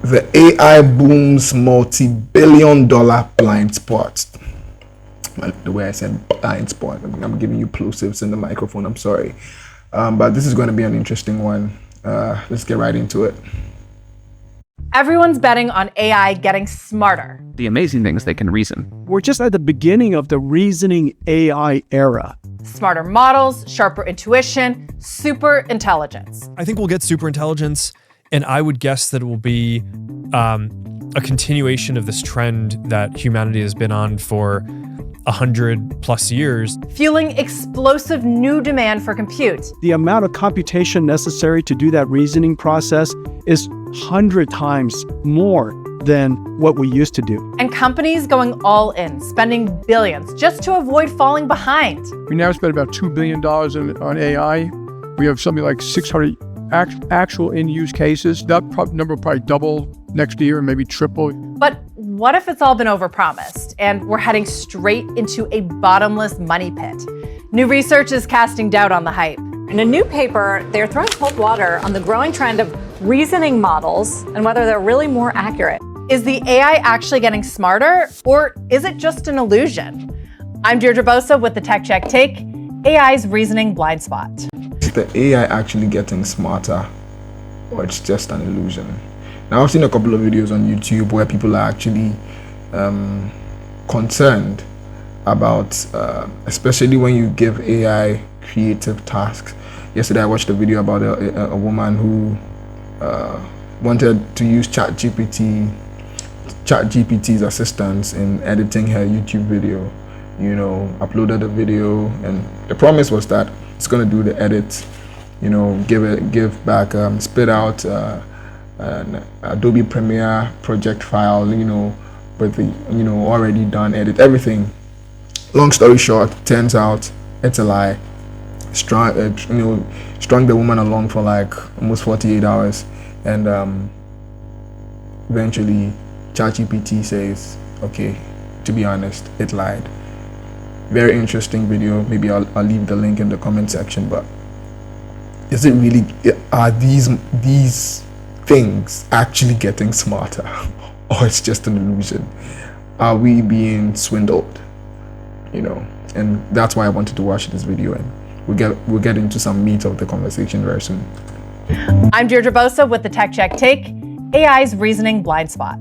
The AI booms multi-billion-dollar blind spot. The way I said blind spot, I'm giving you plosives in the microphone, I'm sorry. But this is going to be an interesting one. Let's get right into it. Everyone's betting on AI getting smarter. The amazing thing is they can reason. We're just at the beginning of the reasoning AI era. Smarter models, sharper intuition, super intelligence. I think we'll get super intelligence, and I would guess that it will be a continuation of this trend that humanity has been on for 100+ years. Fueling explosive new demand for compute. The amount of computation necessary to do that reasoning process is 100 times more than what we used to do. And companies going all in, spending billions just to avoid falling behind. We now spend about $2 billion on AI. We have something like 600 actual in-use cases. That number will probably double next year and maybe triple. But what if it's all been overpromised and we're heading straight into a bottomless money pit? New research is casting doubt on the hype. In a new paper, they're throwing cold water on the growing trend of reasoning models and whether they're really more accurate. Is the AI actually getting smarter, or is it just an illusion? I'm Deirdre Bosa with the Tech Check Take, AI's reasoning blind spot. Is the AI actually getting smarter, or it's just an illusion? Now, I've seen a couple of videos on YouTube where people are actually concerned about, especially when you give AI creative tasks. Yesterday, I watched a video about a woman who wanted to use ChatGPT's assistance in editing her YouTube video. You know, uploaded a video, and the promise was that it's going to do the edit, you know, give back, spit out an Adobe Premiere project file, you know, with the, you know, already done edit, everything. Long story short, turns out it's a lie. Strung the woman along for like almost 48 hours, and eventually ChatGPT says, okay, to be honest, it lied. Very interesting video. Maybe I'll leave the link in the comment section. But is it really, are these things actually getting smarter, or it's just an illusion? Are we being swindled? You know, and that's why I wanted to watch this video, and we'll get into some meat of the conversation very soon. I'm Deirdre Bosa with the Tech Check Take, AI's reasoning blind spot.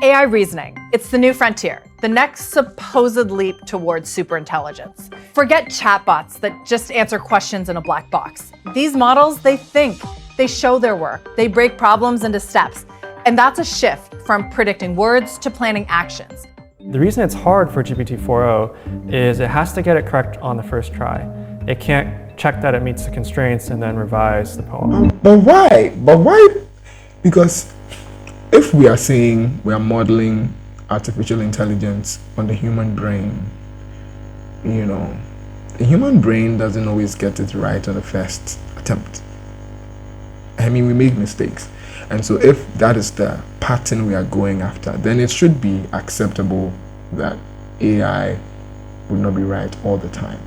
AI reasoning. It's the new frontier, the next supposed leap towards superintelligence. Forget chatbots that just answer questions in a black box. These models, they think, they show their work, they break problems into steps. And that's a shift from predicting words to planning actions. The reason it's hard for GPT-4o is it has to get it correct on the first try. It can't check that it meets the constraints and then revise the poem. But why? Because if we are saying we are modeling artificial intelligence on the human brain, you know, the human brain doesn't always get it right on the first attempt. I mean, we make mistakes. And so if that is the pattern we are going after, then it should be acceptable that AI will not be right all the time,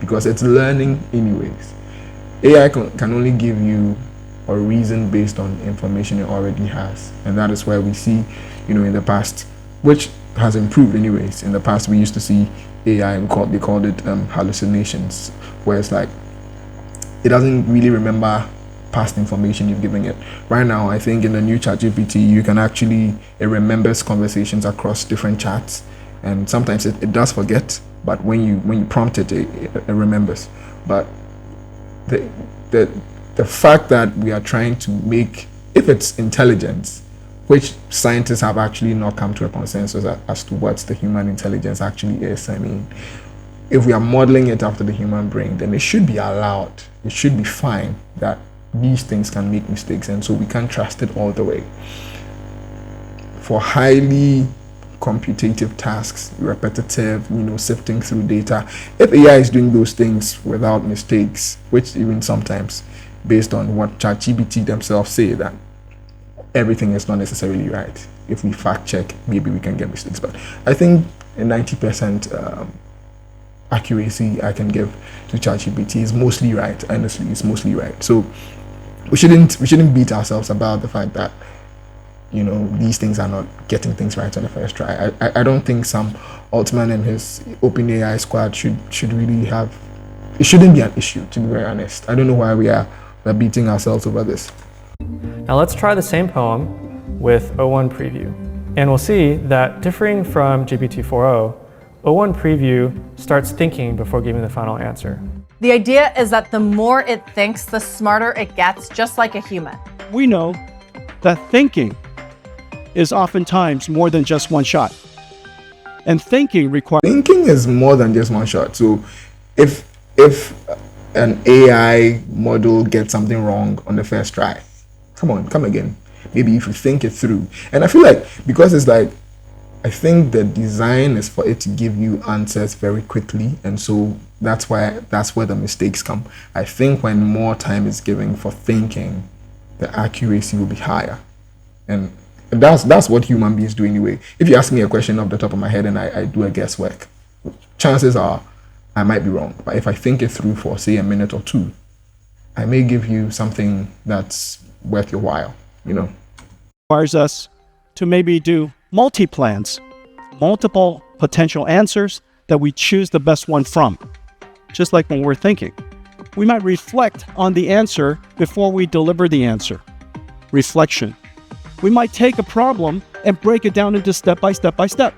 because it's learning anyways. AI can only give you a reason based on information it already has. And that is why we see, you know, in the past, which has improved anyways. In the past, we used to see AI, they called it hallucinations, where it's like, it doesn't really remember past information you've given it. Right now, I think in the new ChatGPT, you can actually, it remembers conversations across different chats, and sometimes it does forget, but when you prompt it, it remembers. But the fact that we are trying to make, if it's intelligence, which scientists have actually not come to a consensus as to what the human intelligence actually is. I mean, if we are modeling it after the human brain, then it should be allowed, it should be fine that these things can make mistakes, and so we can't trust it all the way. For highly computative tasks, repetitive, you know, sifting through data, if AI is doing those things without mistakes, which even sometimes, based on what ChatGPT themselves say, that everything is not necessarily right. If we fact check, maybe we can get mistakes. But I think a 90% accuracy I can give to ChatGPT is mostly right. Honestly, it's mostly right. So we shouldn't beat ourselves about the fact that these things are not getting things right on the first try. I don't think Sam Altman and his OpenAI squad should really have. It shouldn't be an issue, to be very honest. I don't know why we're beating ourselves over this. Now let's try the same poem with O1 Preview. And we'll see that differing from GPT-4o, O1 Preview starts thinking before giving the final answer. The idea is that the more it thinks, the smarter it gets, just like a human. We know that thinking is oftentimes more than just one shot. And thinking is more than just one shot. So if an AI model gets something wrong on the first try, come again. Maybe if you think it through. And I feel like, because it's like, I think the design is for it to give you answers very quickly, and so that's where the mistakes come. I think when more time is given for thinking, the accuracy will be higher. And that's what human beings do anyway. If you ask me a question off the top of my head and I do a guesswork, chances are I might be wrong. But if I think it through for, say, a minute or two, I may give you something that's worth your while, requires us to maybe do multi-plans, multiple potential answers that we choose the best one from. Just like when we're thinking, we might reflect on the answer before we deliver the answer. Reflection. We might take a problem and break it down into step by step by step.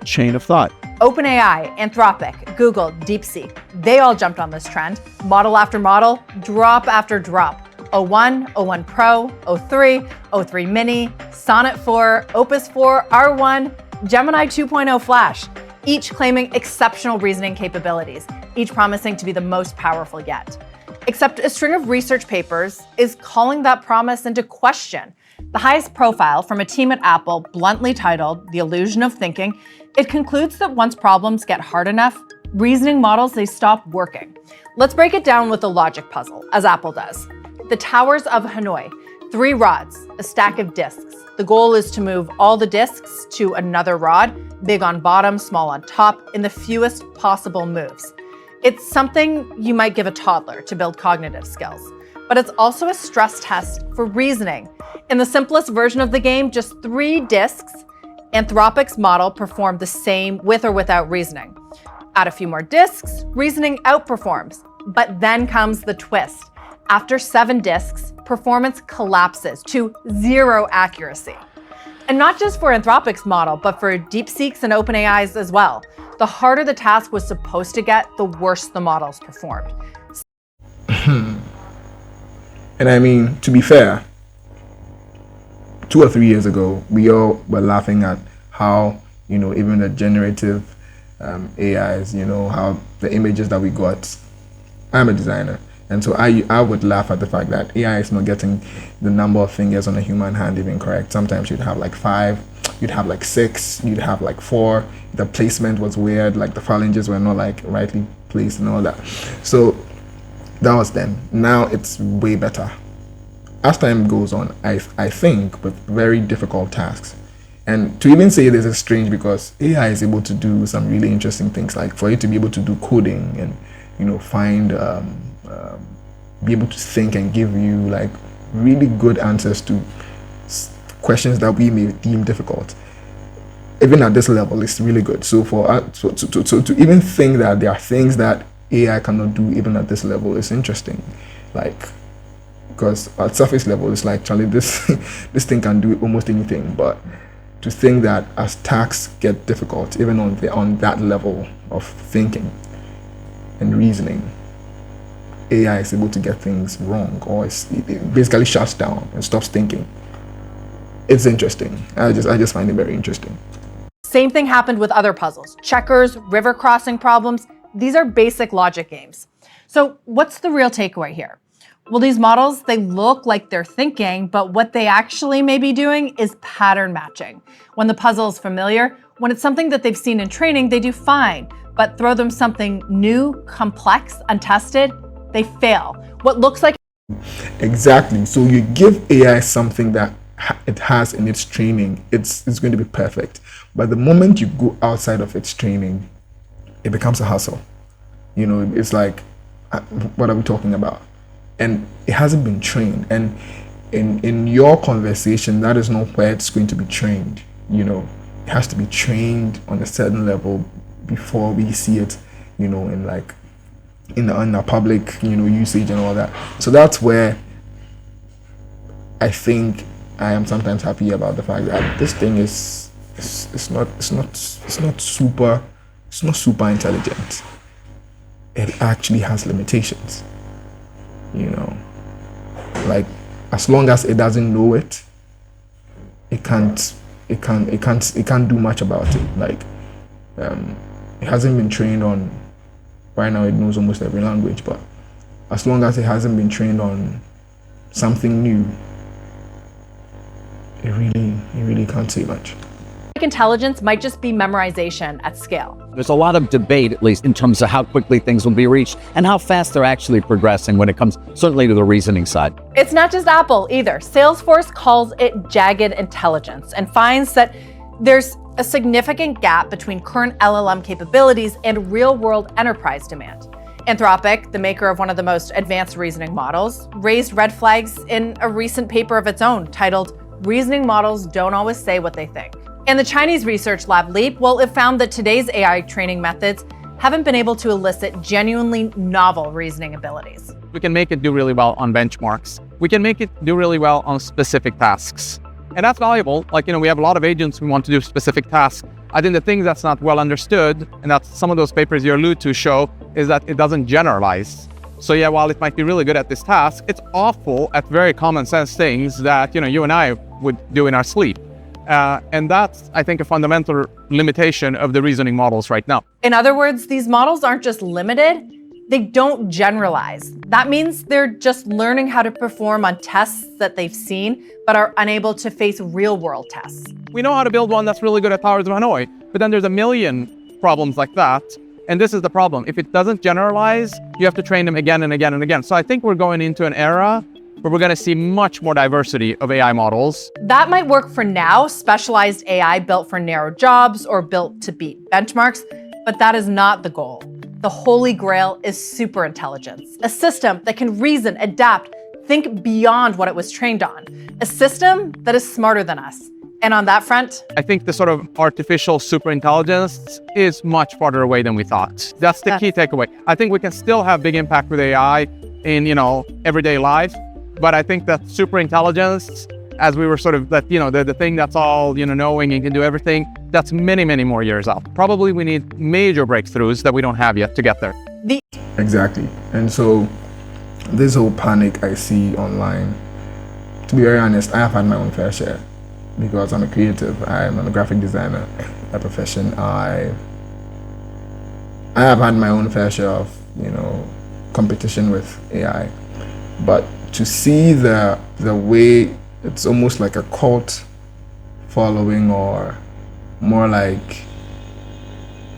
Chain of thought. OpenAI, Anthropic, Google, DeepSeek, they all jumped on this trend. Model after model, drop after drop. O1, O1 Pro, O3, O3 Mini, Sonnet 4, Opus 4, R1, Gemini 2.0 Flash, each claiming exceptional reasoning capabilities, each promising to be the most powerful yet. Except a string of research papers is calling that promise into question. The highest profile from a team at Apple, bluntly titled The Illusion of Thinking, it concludes that once problems get hard enough, reasoning models, they stop working. Let's break it down with a logic puzzle, as Apple does. The Towers of Hanoi, 3 rods, a stack of disks. The goal is to move all the disks to another rod, big on bottom, small on top, in the fewest possible moves. It's something you might give a toddler to build cognitive skills, but it's also a stress test for reasoning. In the simplest version of the game, just 3 disks, Anthropic's model performed the same with or without reasoning. Add a few more disks, reasoning outperforms. But then comes the twist. After 7 disks, performance collapses to 0 accuracy. And not just for Anthropic's model, but for DeepSeek's and OpenAI's as well. The harder the task was supposed to get, the worse the models performed. And I mean, to be fair, 2 or 3 years ago, we all were laughing at how, even the generative AIs, how the images that we got. I'm a designer, and so I would laugh at the fact that AI is not getting the number of fingers on a human hand even correct. Sometimes you'd have like 5, you'd have like 6, you'd have like 4. The placement was weird, like the phalanges were not like rightly placed and all that. So that was then. Now it's way better. As time goes on, I think with very difficult tasks. And to even say this is strange because AI is able to do some really interesting things, like for it to be able to do coding and find be able to think and give you like really good answers to questions that we may deem difficult. Even at this level, it's really good. So to even think that there are things that AI cannot do even at this level is interesting. Like, because at surface level, it's like, Charlie, this thing can do almost anything. But to think that as tasks get difficult, even on that level of thinking and reasoning, AI is able to get things wrong, or it basically shuts down and stops thinking. It's interesting. I just find it very interesting. Same thing happened with other puzzles. Checkers, river crossing problems. These are basic logic games. So what's the real takeaway here? Well, these models, they look like they're thinking, but what they actually may be doing is pattern matching. When the puzzle is familiar, when it's something that they've seen in training, they do fine. But throw them something new, complex, untested, they fail. What looks like... Exactly. So you give AI something that it has in its training, it's going to be perfect. But the moment you go outside of its training, it becomes a hustle. You know, it's like, what are we talking about? And it hasn't been trained. And in your conversation, that is not where it's going to be trained. You know, it has to be trained on a certain level before we see it, you know, in the public, you know, usage and all that. So that's where I think I am sometimes happy about the fact that this thing is not super intelligent. It actually has limitations. You know, like as long as it doesn't know it, it can't do much about it. Like it hasn't been trained on. Right now, it knows almost every language, but as long as it hasn't been trained on something new, it really can't say much. Intelligence might just be memorization at scale. There's a lot of debate, at least in terms of how quickly things will be reached and how fast they're actually progressing when it comes certainly to the reasoning side. It's not just Apple either. Salesforce calls it jagged intelligence and finds that there's a significant gap between current LLM capabilities and real-world enterprise demand. Anthropic, the maker of one of the most advanced reasoning models, raised red flags in a recent paper of its own titled "Reasoning Models Don't Always Say What They Think." And the Chinese research lab Leap, well, it found that today's AI training methods haven't been able to elicit genuinely novel reasoning abilities. We can make it do really well on benchmarks. We can make it do really well on specific tasks. And that's valuable. Like, you know, we have a lot of agents who want to do specific tasks. I think the thing that's not well understood, and that some of those papers you allude to show, is that it doesn't generalize. So yeah, while it might be really good at this task, it's awful at very common sense things that, you know, you and I would do in our sleep. And that's, I think, a fundamental limitation of the reasoning models right now. In other words, these models aren't just limited, they don't generalize. That means they're just learning how to perform on tests that they've seen, but are unable to face real-world tests. We know how to build one that's really good at Towers of Hanoi, but then there's a million problems like that. And this is the problem. If it doesn't generalize, you have to train them again and again and again. So I think we're going into an era where we're going to see much more diversity of AI models. That might work for now, specialized AI built for narrow jobs or built to beat benchmarks, but that is not the goal. The holy grail is superintelligence, a system that can reason, adapt, think beyond what it was trained on, a system that is smarter than us. And on that front, I think the sort of artificial superintelligence is much farther away than we thought. That's the key takeaway. I think we can still have big impact with AI in, you know, everyday life. But I think that superintelligence, as we were sort of, that, you know, the thing that's all, you know, knowing and can do everything, that's many, many more years out. Probably we need major breakthroughs that we don't have yet to get there. Exactly. And so this whole panic I see online, to be very honest, I have had my own fair share because I'm a creative. I'm a graphic designer by profession. I have had my own fair share of, you know, competition with AI. But to see the way it's almost like a cult following, or more like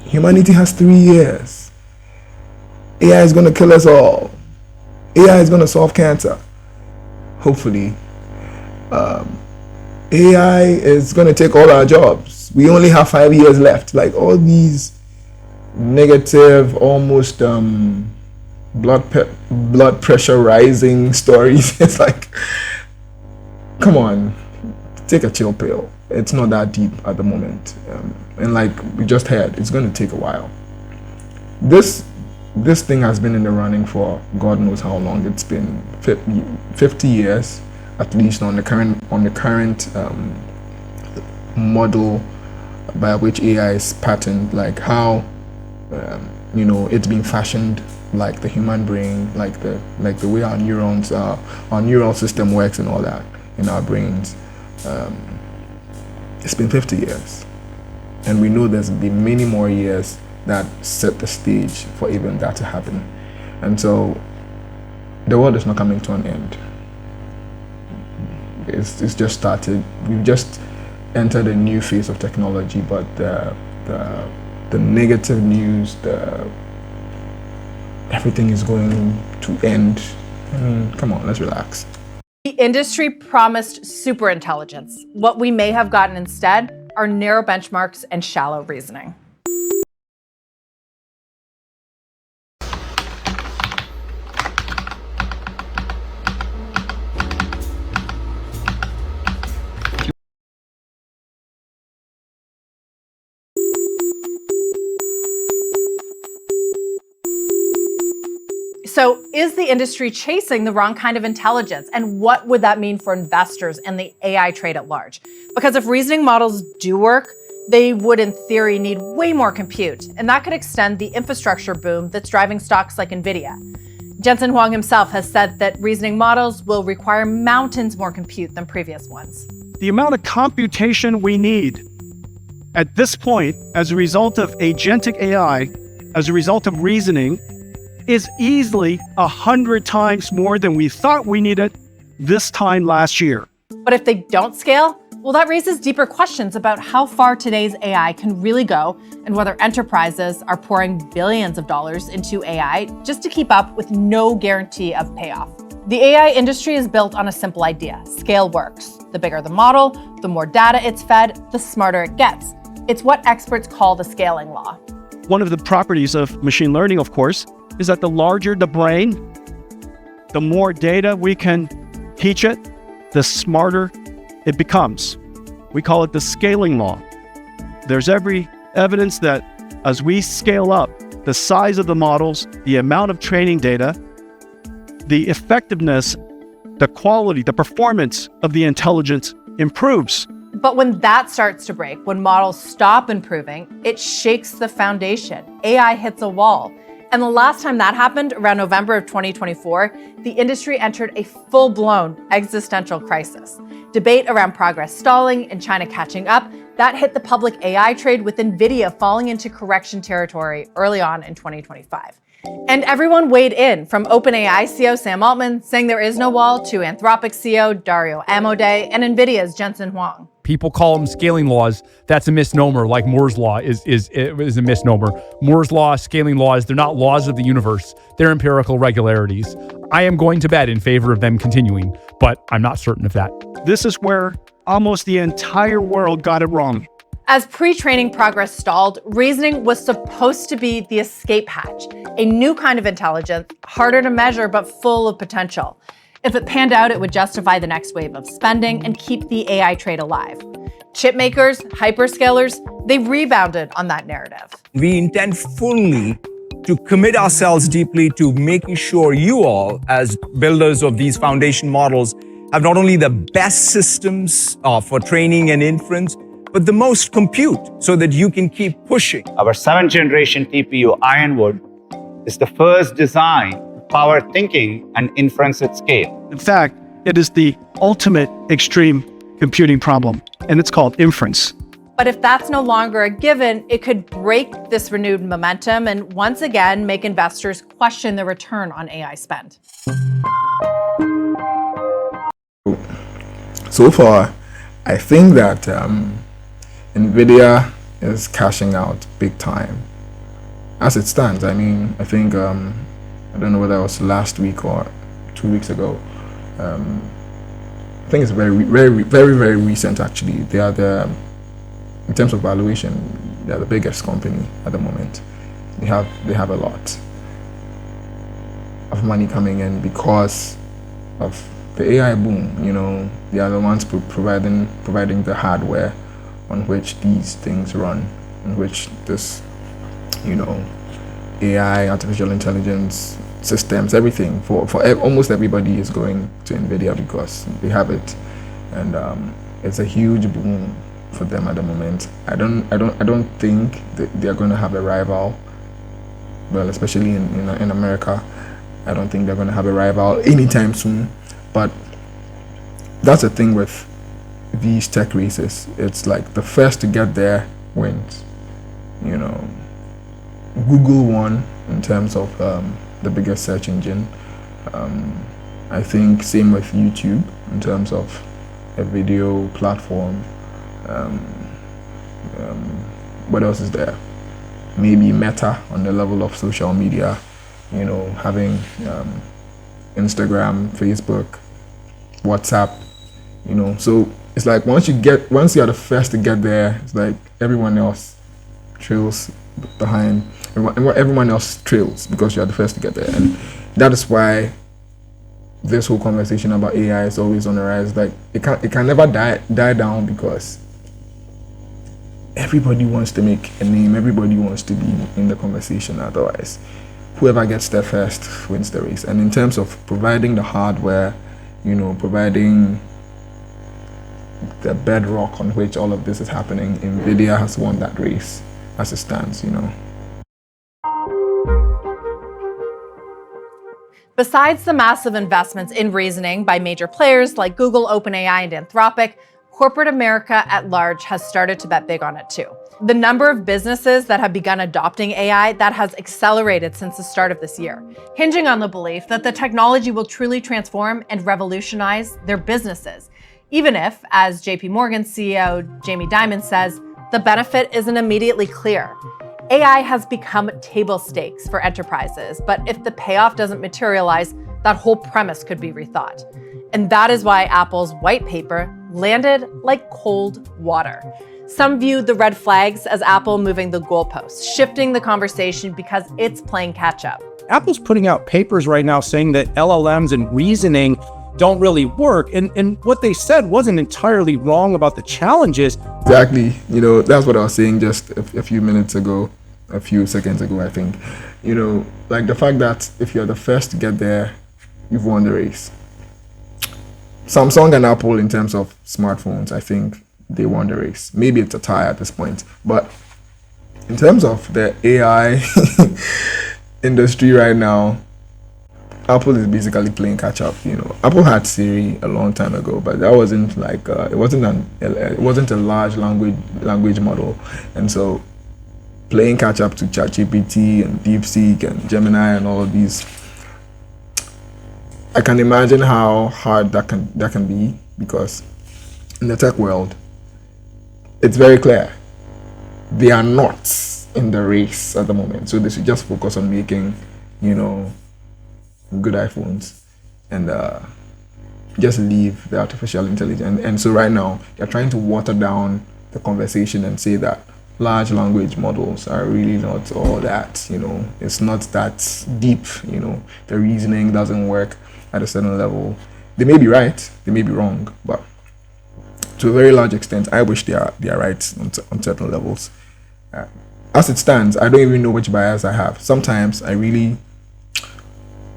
humanity has 3 years. AI is going to kill us all. AI is going to solve cancer. Hopefully. AI is going to take all our jobs. We only have 5 years left. Like all these negative, almost blood pressure rising stories. It's like, come on, take a chill pill. It's not that deep at the moment. And like we just heard, it's going to take a while. This thing has been in the running for God knows how long. It's been 50 years at least on the current model by which AI is patterned, like how you know, it's being fashioned like the human brain, like the way our neurons are, our neural system works and all that in our brains. It's been 50 years, and we know there's been many more years that set the stage for even that to happen. And so the world is not coming to an end. It's just started. We've just entered a new phase of technology, but the negative news, everything is going to end. Come on, let's relax. The industry promised superintelligence. What we may have gotten instead are narrow benchmarks and shallow reasoning. So is the industry chasing the wrong kind of intelligence? And what would that mean for investors and the AI trade at large? Because if reasoning models do work, they would in theory need way more compute. And that could extend the infrastructure boom that's driving stocks like NVIDIA. Jensen Huang himself has said that reasoning models will require mountains more compute than previous ones. The amount of computation we need at this point as a result of agentic AI, as a result of reasoning, is easily 100 times more than we thought we needed this time last year. But if they don't scale, well, that raises deeper questions about how far today's AI can really go and whether enterprises are pouring billions of dollars into AI just to keep up with no guarantee of payoff. The AI industry is built on a simple idea: scale works. The bigger the model, the more data it's fed, the smarter it gets. It's what experts call the scaling law. One of the properties of machine learning, of course, is that the larger the brain, the more data we can teach it, the smarter it becomes. We call it the scaling law. There's every evidence that as we scale up the size of the models, the amount of training data, the effectiveness, the quality, the performance of the intelligence improves. But when that starts to break, when models stop improving, it shakes the foundation. AI hits a wall. And the last time that happened, around November of 2024, the industry entered a full-blown existential crisis. Debate around progress stalling and China catching up, that hit the public AI trade with NVIDIA falling into correction territory early on in 2025. And everyone weighed in, from OpenAI CEO Sam Altman saying there is no wall to Anthropic CEO Dario Amodei and NVIDIA's Jensen Huang. People call them scaling laws. That's a misnomer, like Moore's law is a misnomer. Moore's law, scaling laws, they're not laws of the universe. They're empirical regularities. I am going to bet in favor of them continuing, but I'm not certain of that. This is where almost the entire world got it wrong. As pre-training progress stalled, reasoning was supposed to be the escape hatch, a new kind of intelligence, harder to measure but full of potential. If it panned out, it would justify the next wave of spending and keep the AI trade alive. Chip makers, hyperscalers, they rebounded on that narrative. We intend fully to commit ourselves deeply to making sure you all, as builders of these foundation models, have not only the best systems for training and inference, but the most compute so that you can keep pushing. Our 7th generation TPU Ironwood is the first design to power thinking and inference at scale. In fact, it is the ultimate extreme computing problem, and it's called inference. But if that's no longer a given, it could break this renewed momentum and once again make investors question the return on AI spend. So far, I think that NVIDIA is cashing out big time. As it stands, I mean, I think, I don't know whether it was last week or 2 weeks ago. I think it's very recent actually. They are in terms of valuation, they are the biggest company at the moment. They have a lot of money coming in because of the AI boom. You know, they are the ones providing the hardware on which these things run, on which this, you know, AI, artificial intelligence systems, everything for almost everybody is going to NVIDIA because they have it, and it's a huge boom for them at the moment. I don't think that they are going to have a rival. Well, especially in America, I don't think they're going to have a rival anytime soon. But that's the thing with these tech races. It's like the first to get there wins. You know, Google won in terms of the biggest search engine. I think same with YouTube in terms of a video platform. What else is there? Maybe Meta on the level of social media, you know, having Instagram, Facebook, WhatsApp, you know. So it's like once you are the first to get there, it's like everyone else trails behind. Everyone else trails because you are the first to get there, and that is why this whole conversation about AI is always on the rise. Like it can never die down because everybody wants to make a name. Everybody wants to be in the conversation. Otherwise, whoever gets there first wins the race. And in terms of providing the hardware, providing the bedrock on which all of this is happening, NVIDIA has won that race as it stands. Besides the massive investments in reasoning by major players like Google, OpenAI, and Anthropic, corporate America at large has started to bet big on it too. The number of businesses that have begun adopting AI that has accelerated since the start of this year, hinging on the belief that the technology will truly transform and revolutionize their businesses, even if, as JP Morgan CEO Jamie Dimon says, the benefit isn't immediately clear. AI has become table stakes for enterprises, but if the payoff doesn't materialize, that whole premise could be rethought. And that is why Apple's white paper landed like cold water. Some view the red flags as Apple moving the goalposts, shifting the conversation because it's playing catch up. Apple's putting out papers right now saying that LLMs and reasoning don't really work. And what they said wasn't entirely wrong about the challenges. Exactly. That's what I was saying just a few seconds ago, I think. Like the fact that if you're the first to get there, you've won the race. Samsung and Apple, in terms of smartphones, I think they won the race. Maybe it's a tie at this point. But in terms of the AI industry right now, Apple is basically playing catch up. Apple had Siri a long time ago, but that wasn't like it wasn't a large language model, and so playing catch up to ChatGPT and DeepSeek and Gemini and all of these, I can imagine how hard that can be, because in the tech world, it's very clear they are not in the race at the moment. So they should just focus on making, good iPhones and just leave the artificial intelligence. And so right now, they're trying to water down the conversation and say that large language models are really not all that, it's not that deep, the reasoning doesn't work at a certain level. They may be right, they may be wrong, but to a very large extent, I wish they are right on certain levels. As it stands, I don't even know which bias I have. Sometimes I really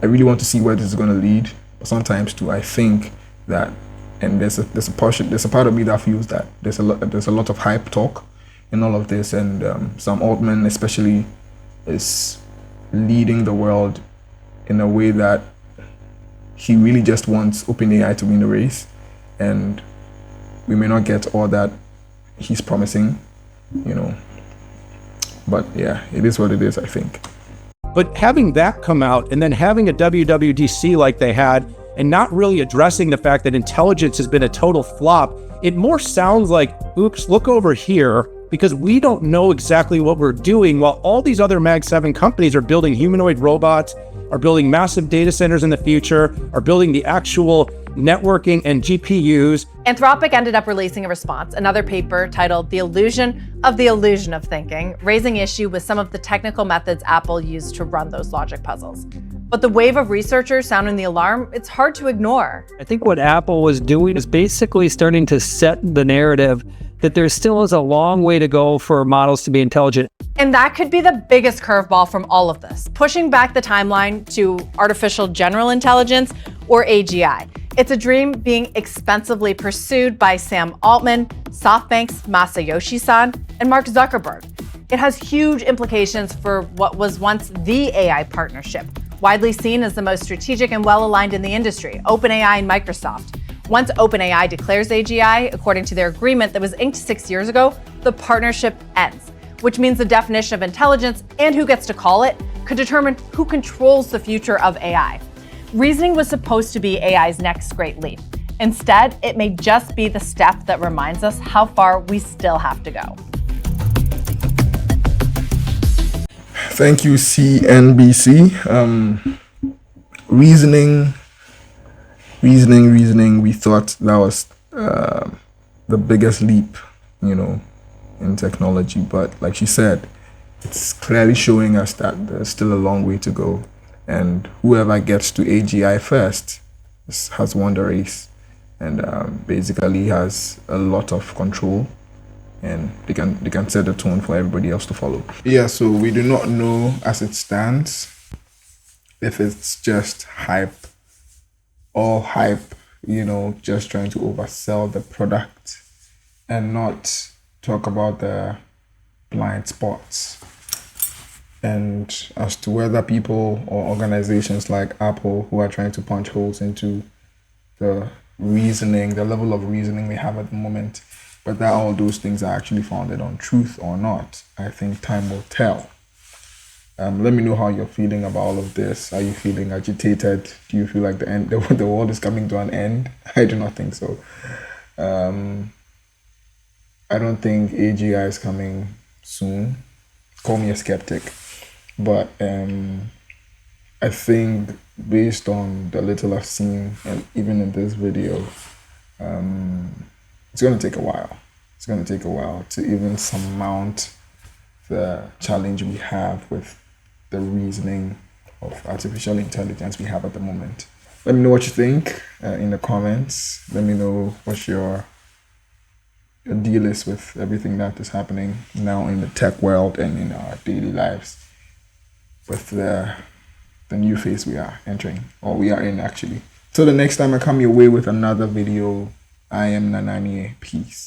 want to see where this is going to lead. But sometimes too, I think that, and there's a part of me that feels that there's a lot of hype talk in all of this, and Sam Altman especially is leading the world in a way that he really just wants OpenAI to win the race, and we may not get all that he's promising, but yeah, it is what it is, I think. But having that come out and then having a WWDC like they had and not really addressing the fact that intelligence has been a total flop, it more sounds like, oops, look over here, because we don't know exactly what we're doing, while all these other Mag 7 companies are building humanoid robots, are building massive data centers in the future, are building the actual networking and GPUs. Anthropic ended up releasing a response, another paper titled The Illusion of Thinking, raising issue with some of the technical methods Apple used to run those logic puzzles. But the wave of researchers sounding the alarm, it's hard to ignore. I think what Apple was doing is basically starting to set the narrative that there still is a long way to go for models to be intelligent. And that could be the biggest curveball from all of this, pushing back the timeline to artificial general intelligence, or AGI. It's a dream being expensively pursued by Sam Altman, SoftBank's Masayoshi Son, and Mark Zuckerberg. It has huge implications for what was once the AI partnership, widely seen as the most strategic and well-aligned in the industry, OpenAI and Microsoft. Once OpenAI declares AGI, according to their agreement that was inked 6 years ago, the partnership ends, which means the definition of intelligence and who gets to call it could determine who controls the future of AI. Reasoning was supposed to be AI's next great leap. Instead, it may just be the step that reminds us how far we still have to go. Thank you, CNBC. Reasoning. We thought that was the biggest leap, in technology. But like she said, it's clearly showing us that there's still a long way to go. And whoever gets to AGI first has won the race, and basically has a lot of control, and they can set the tone for everybody else to follow. Yeah, so we do not know as it stands if it's just hype, just trying to oversell the product and not talk about the blind spots. And as to whether people or organizations like Apple, who are trying to punch holes into the level of reasoning we have at the moment, whether all those things are actually founded on truth or not, I think time will tell. Let me know how you're feeling about all of this. Are you feeling agitated? Do you feel like the world is coming to an end? I do not think so. I don't think AGI is coming soon. Call me a skeptic. But I think based on the little I've seen, and even in this video, it's going to take a while. It's going to take a while to even surmount the challenge we have with the reasoning of artificial intelligence we have at the moment. Let me know what you think in the comments. Let me know what your deal is with everything that is happening now in the tech world and in our daily lives with the new phase we are entering, or we are in actually. Till the next time I come your way with another video, I am Nananie. Peace.